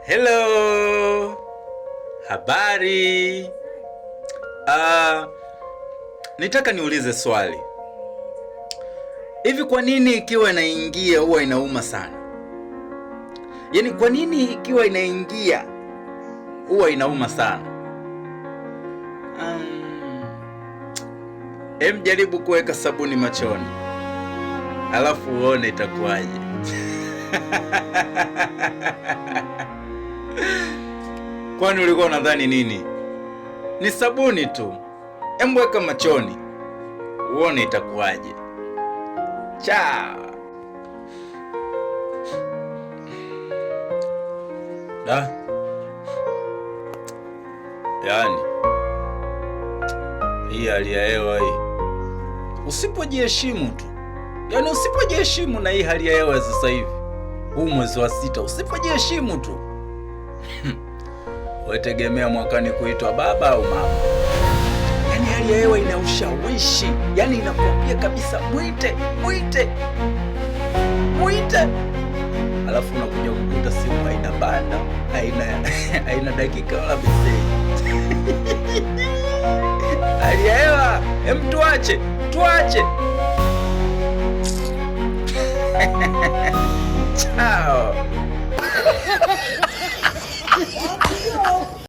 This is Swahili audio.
Hello, habari. Nitaka niulize swali. Hivi kwa nini ikiwa inaingia huwa inauma sana? Yaani kwa nini ikiwa inaingia huwa inauma sana? Jaribu kuweka sabuni machoni, alafu uone itakuwaje. Kwani ulikuwa unadhani nini? Ni sabuni tu. Weka machoni uone itakuwaje. Cha. Yaani hii hali ya hewa hii, usipojiheshimu tu, yaani usipojiheshimu na hii hali ya hewa sasa hivi, huu mwezi wa 6, usipojiheshimu tu wetegemea mwakani kuitwa baba au mama. Yaani hali ya hewa ina ushawishi, yaani inakwambia kabisa mwite. Alafu unakuja kukuta simu haina banda, haina dakika wala meseji. Hali ya hewa, tuache. Chao.